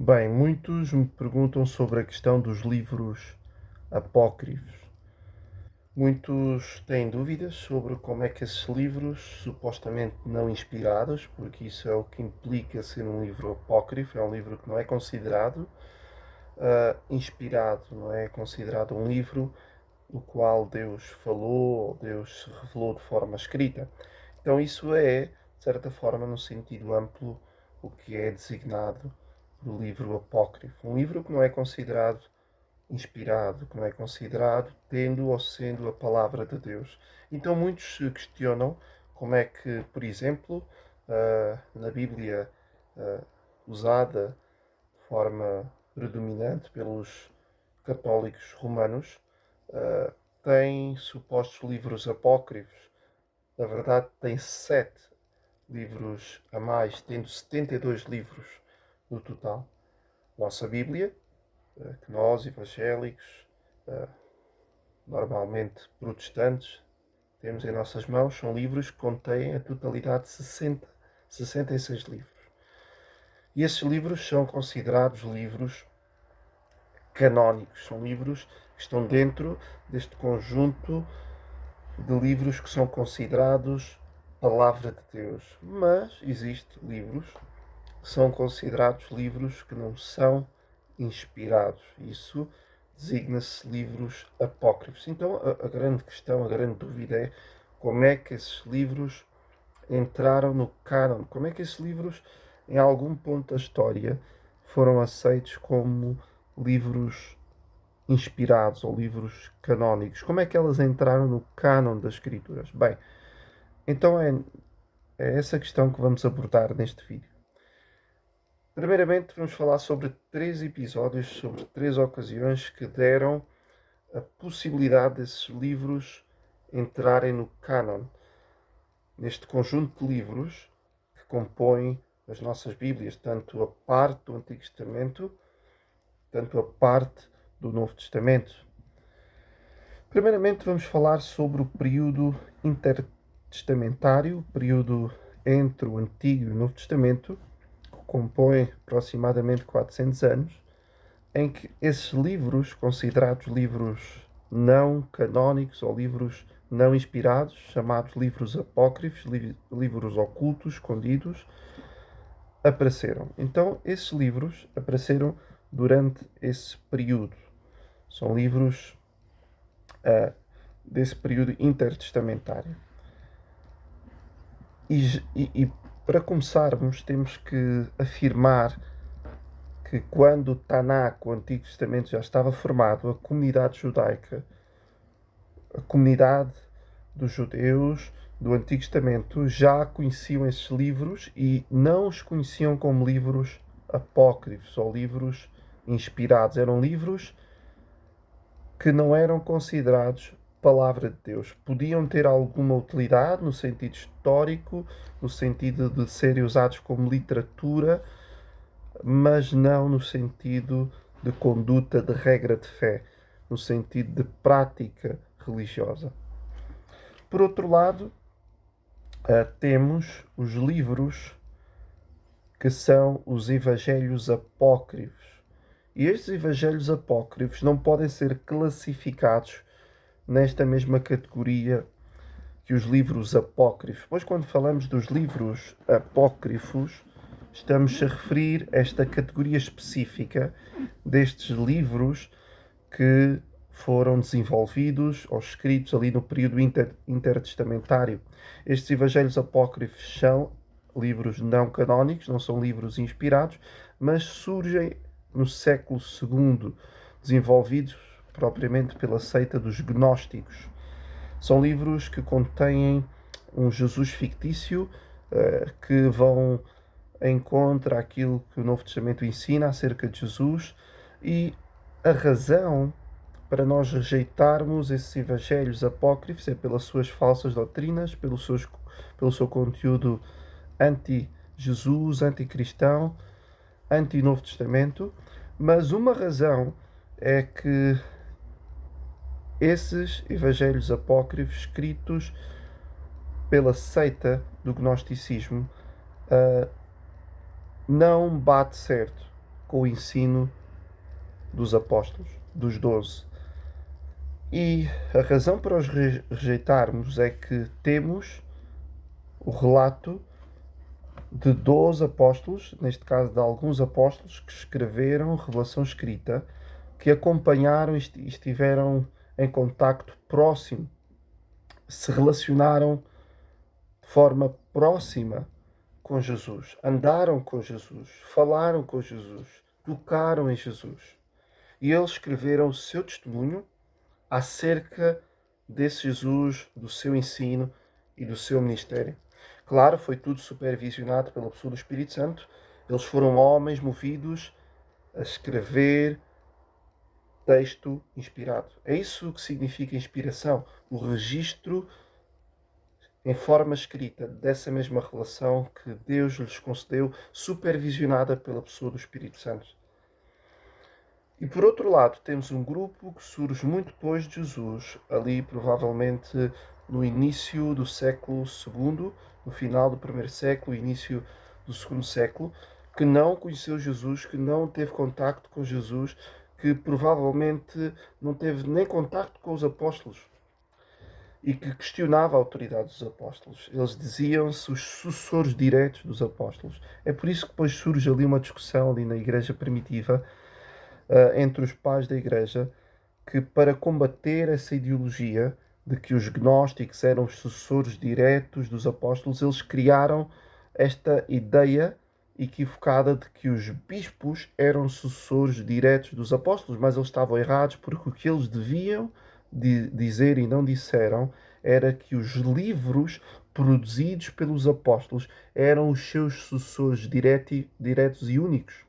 Bem, muitos me perguntam sobre a questão dos livros apócrifos. Muitos têm dúvidas sobre como é que esses livros, supostamente não inspirados, porque isso é o que implica ser um livro apócrifo, é um livro que não é considerado inspirado, não é considerado um livro no qual Deus falou ou Deus se revelou de forma escrita. Então isso é, de certa forma, no sentido amplo, o que é designado por livro apócrifo. Um livro que não é considerado inspirado, que não é considerado tendo ou sendo a palavra de Deus. Então muitos se questionam como é que, por exemplo, na Bíblia usada de forma predominante pelos católicos romanos, tem supostos livros apócrifos. Na verdade, tem 7 livros a mais, tendo 72 livros no total. Nossa Bíblia, que nós, evangélicos, normalmente protestantes, temos em nossas mãos, são livros que contêm a totalidade de 66 livros. E esses livros são considerados livros canónicos, são livros que estão dentro deste conjunto de livros que são considerados Palavra de Deus. Mas existem livros que são considerados livros que não são inspirados. Isso designa-se livros apócrifos. Então a grande questão, a grande dúvida é como é que esses livros entraram no cânon, como é que esses livros, em algum ponto da história, foram aceitos como livros inspirados ou livros canónicos. Como é que elas entraram no cânon das escrituras? Bem, então é essa questão que vamos abordar neste vídeo. Primeiramente, vamos falar sobre 3 episódios, sobre 3 ocasiões que deram a possibilidade desses livros entrarem no cânon. Neste conjunto de livros que compõem as nossas Bíblias, tanto a parte do Antigo Testamento, tanto a parte do Novo Testamento. Primeiramente, vamos falar sobre o período intertestamentário, o período entre o Antigo e o Novo Testamento, que compõe aproximadamente 400 anos, em que esses livros, considerados livros não canónicos ou livros não inspirados, chamados livros apócrifos, livros ocultos, escondidos, apareceram. Então, esses livros apareceram durante esse período. São livros desse período intertestamentário. E para começarmos, temos que afirmar que quando o Tanakh, o Antigo Testamento, já estava formado, a comunidade judaica, a comunidade dos judeus do Antigo Testamento já conheciam esses livros e não os conheciam como livros apócrifos ou livros inspirados. Eram livros que não eram considerados palavra de Deus. Podiam ter alguma utilidade no sentido histórico, no sentido de serem usados como literatura, mas não no sentido de conduta, de regra de fé, no sentido de prática religiosa. Por outro lado, temos os livros que são os evangelhos apócrifos. E estes evangelhos apócrifos não podem ser classificados nesta mesma categoria que os livros apócrifos. Pois quando falamos dos livros apócrifos, estamos a referir esta categoria específica destes livros que foram desenvolvidos ou escritos ali no período intertestamentário. Estes evangelhos apócrifos são livros não canónicos, não são livros inspirados, mas surgem no século II, desenvolvidos propriamente pela seita dos gnósticos. São livros que contêm um Jesus fictício, que vão em contra aquilo que o Novo Testamento ensina acerca de Jesus, e a razão para nós rejeitarmos esses evangelhos apócrifos é pelas suas falsas doutrinas, pelo seu conteúdo anti-Jesus, anticristão, anti-Novo Testamento, mas uma razão é que esses evangelhos apócrifos escritos pela seita do gnosticismo não bate certo. com o ensino dos apóstolos, dos 12. E a razão para os rejeitarmos é que temos o relato de 12 apóstolos, neste caso de alguns apóstolos, que escreveram revelação escrita, que acompanharam e estiveram em contacto próximo, se relacionaram de forma próxima com Jesus, andaram com Jesus, falaram com Jesus, tocaram em Jesus. E eles escreveram o seu testemunho acerca desse Jesus, do seu ensino e do seu ministério. Claro, foi tudo supervisionado pela pessoa do Espírito Santo. Eles foram homens movidos a escrever texto inspirado. É isso que significa inspiração, o registro em forma escrita dessa mesma revelação que Deus lhes concedeu, supervisionada pela pessoa do Espírito Santo. E por outro lado, temos um grupo que surge muito depois de Jesus, ali provavelmente no início do século II, no final do primeiro século, início do segundo século, que não conheceu Jesus, que não teve contacto com Jesus, que provavelmente não teve nem contacto com os apóstolos e que questionava a autoridade dos apóstolos. Eles diziam-se os sucessores diretos dos apóstolos. É por isso que depois surge ali uma discussão ali na igreja primitiva, entre os pais da igreja, que para combater essa ideologia de que os gnósticos eram os sucessores diretos dos apóstolos, eles criaram esta ideia equivocada de que os bispos eram sucessores diretos dos apóstolos, mas eles estavam errados, porque o que eles deviam dizer e não disseram era que os livros produzidos pelos apóstolos eram os seus sucessores diretos e únicos.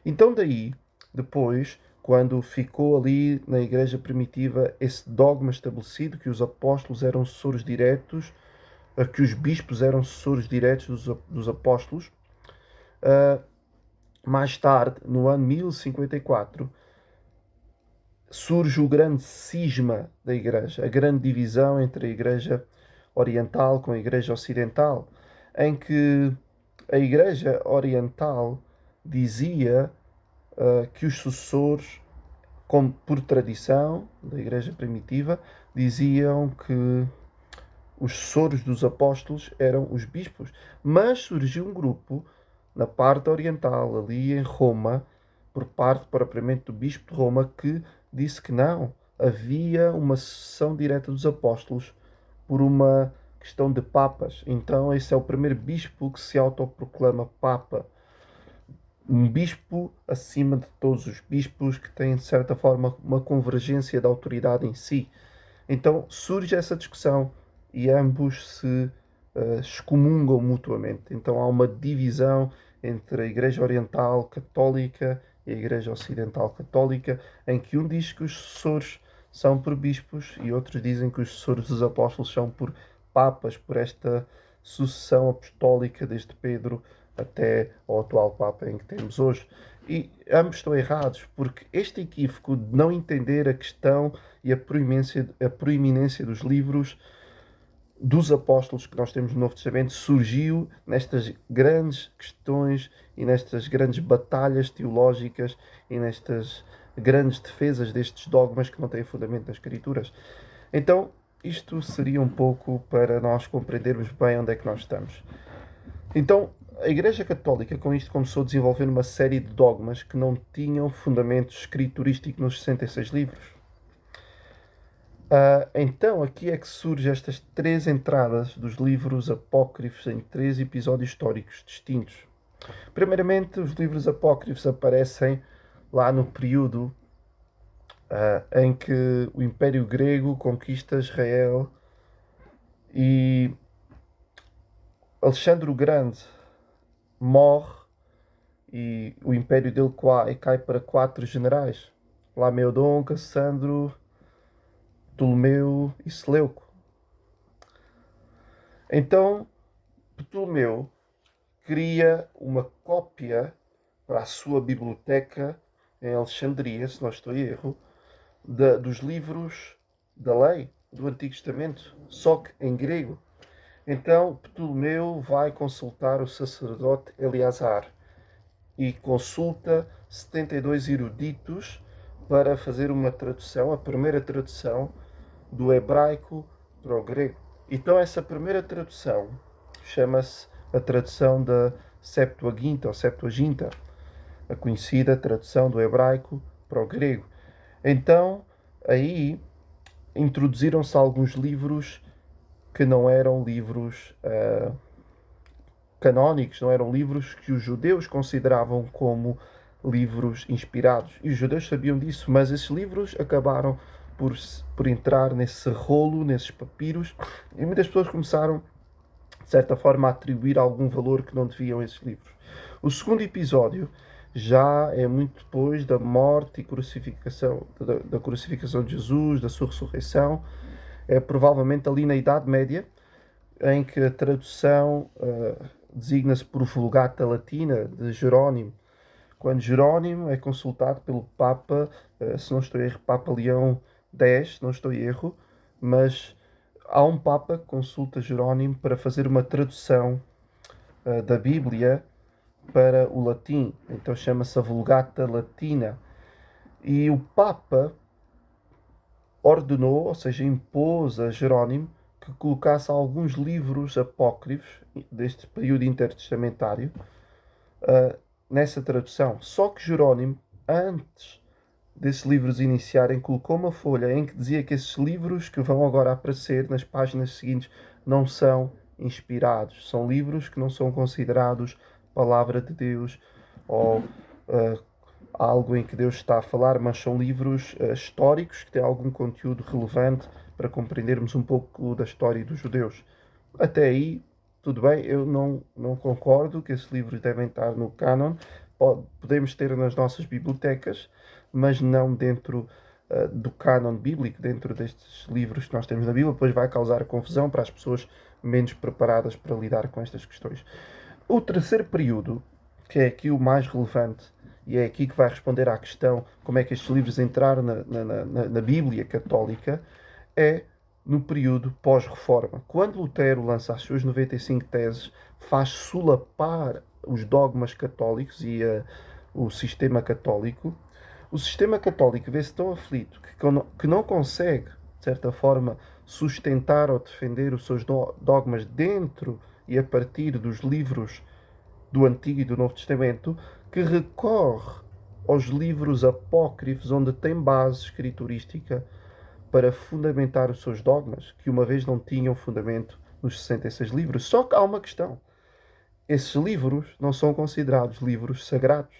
Então daí, depois, quando ficou ali na igreja primitiva esse dogma estabelecido que os apóstolos eram sucessores diretos, que os bispos eram sucessores diretos dos apóstolos, mais tarde, no ano 1054, surge o grande cisma da igreja, a grande divisão entre a igreja oriental com a igreja ocidental, em que a igreja oriental dizia que os sucessores, como por tradição da igreja primitiva, diziam que os sucessores dos apóstolos eram os bispos. Mas surgiu um grupo na parte oriental, ali em Roma, por parte propriamente do bispo de Roma, que disse que não, havia uma sucessão direta dos apóstolos por uma questão de papas. Então esse é o primeiro bispo que se autoproclama papa. Um bispo acima de todos os bispos, que tem, de certa forma, uma convergência da autoridade em si. Então surge essa discussão e ambos se excomungam mutuamente. Então há uma divisão entre a Igreja Oriental Católica e a Igreja Ocidental Católica, em que um diz que os sucessores são por bispos e outros dizem que os sucessores dos apóstolos são por papas, por esta sucessão apostólica desde Pedro até ao atual Papa em que temos hoje. E ambos estão errados, porque este equívoco de não entender a questão e a proeminência dos livros dos apóstolos que nós temos no Novo Testamento surgiu nestas grandes questões e nestas grandes batalhas teológicas e nestas grandes defesas destes dogmas que não têm fundamento nas Escrituras. Então, isto seria um pouco para nós compreendermos bem onde é que nós estamos. Então, a Igreja Católica, com isto, começou a desenvolver uma série de dogmas que não tinham fundamento escriturístico nos 66 livros. Então, aqui é que surgem estas 3 entradas dos livros apócrifos em 3 episódios históricos distintos. Primeiramente, os livros apócrifos aparecem lá no período em que o Império Grego conquista Israel e Alexandre o Grande morre e o império dele cai para 4 generais: Lameodon, Cassandro, Ptolomeu e Seleuco. Então, Ptolomeu cria uma cópia para a sua biblioteca em Alexandria, se não estou em erro, dos livros da lei do Antigo Testamento, só que em grego. Então Ptolomeu vai consultar o sacerdote Eleazar e consulta 72 eruditos para fazer uma tradução, a primeira tradução do hebraico para o grego. Então essa primeira tradução chama-se a tradução da Septuaginta, ou Septuaginta, a conhecida tradução do hebraico para o grego. Então, aí introduziram-se alguns livros que não eram livros canónicos, não eram livros que os judeus consideravam como livros inspirados. E os judeus sabiam disso, mas esses livros acabaram por entrar nesse rolo, nesses papiros, e muitas pessoas começaram, de certa forma, a atribuir algum valor que não deviam a esses livros. O segundo episódio já é muito depois da morte e crucificação, da crucificação de Jesus, da sua ressurreição. É provavelmente ali na Idade Média, em que a tradução designa-se por Vulgata Latina de Jerónimo. Quando Jerónimo é consultado pelo Papa, se não estou em erro, Papa Leão X, não estou em erro, mas há um Papa que consulta Jerónimo para fazer uma tradução da Bíblia para o latim. Então chama-se a Vulgata Latina. E o Papa ordenou, ou seja, impôs a Jerónimo que colocasse alguns livros apócrifos deste período intertestamentário nessa tradução. Só que Jerónimo, antes desses livros iniciarem, colocou uma folha em que dizia que esses livros que vão agora aparecer nas páginas seguintes não são inspirados. São livros que não são considerados palavra de Deus ou algo em que Deus está a falar, mas são livros históricos que têm algum conteúdo relevante para compreendermos um pouco da história dos judeus. Até aí, tudo bem, eu não concordo que esses livros devem estar no cânon. Podemos ter nas nossas bibliotecas, mas não dentro do cânon bíblico, dentro destes livros que nós temos na Bíblia, pois vai causar confusão para as pessoas menos preparadas para lidar com estas questões. O terceiro período, que é aqui o mais relevante, e é aqui que vai responder à questão como é que estes livros entraram na Bíblia católica, é no período pós-reforma. Quando Lutero lança as suas 95 teses, faz solapar os dogmas católicos e o sistema católico. O sistema católico vê-se tão aflito que não consegue, de certa forma, sustentar ou defender os seus dogmas dentro e a partir dos livros do Antigo e do Novo Testamento, que recorre aos livros apócrifos onde tem base escriturística para fundamentar os seus dogmas, que uma vez não tinham fundamento nos 66 livros. Só que há uma questão. Esses livros não são considerados livros sagrados.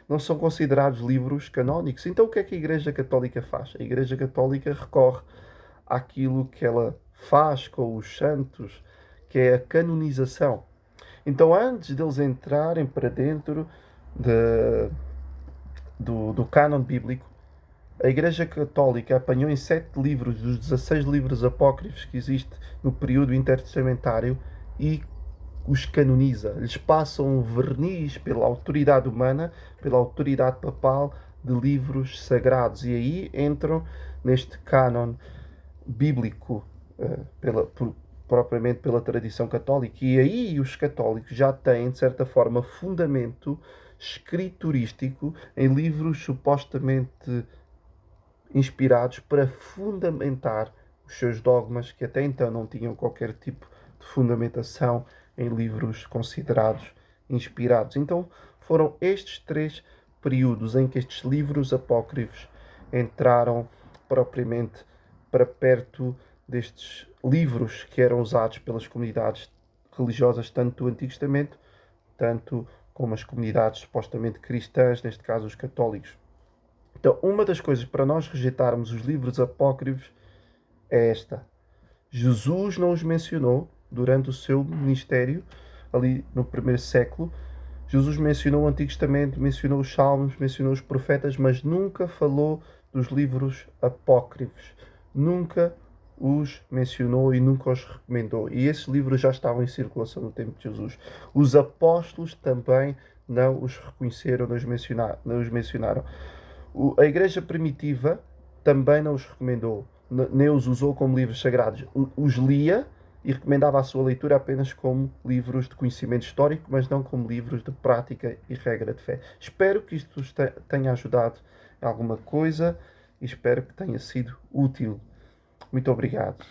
Não são considerados livros canónicos. Então o que é que a Igreja Católica faz? A Igreja Católica recorre àquilo que ela faz com os santos, que é a canonização. Então antes deles entrarem para dentro do cânon bíblico, a Igreja Católica apanhou em 7 livros dos 16 livros apócrifos que existem no período intertestamentário e os canoniza. Lhes passa um verniz pela autoridade humana, pela autoridade papal de livros sagrados. E aí entram neste cânon bíblico, propriamente pela tradição católica. E aí os católicos já têm, de certa forma, fundamento escriturístico em livros supostamente inspirados para fundamentar os seus dogmas, que até então não tinham qualquer tipo de fundamentação em livros considerados inspirados. Então foram estes 3 períodos em que estes livros apócrifos entraram propriamente para perto destes livros que eram usados pelas comunidades religiosas, tanto do Antigo Testamento, tanto como as comunidades supostamente cristãs, neste caso os católicos. Então, uma das coisas para nós rejeitarmos os livros apócrifos é esta. Jesus não os mencionou durante o seu ministério, ali no primeiro século. Jesus mencionou o Antigo Testamento, mencionou os Salmos, mencionou os profetas, mas nunca falou dos livros apócrifos. Nunca os mencionou e nunca os recomendou. E esses livros já estavam em circulação no tempo de Jesus. Os apóstolos também não os reconheceram, não os mencionaram. A Igreja primitiva também não os recomendou, nem os usou como livros sagrados. Os lia, e recomendava a sua leitura apenas como livros de conhecimento histórico, mas não como livros de prática e regra de fé. Espero que isto tenha ajudado em alguma coisa e espero que tenha sido útil. Muito obrigado.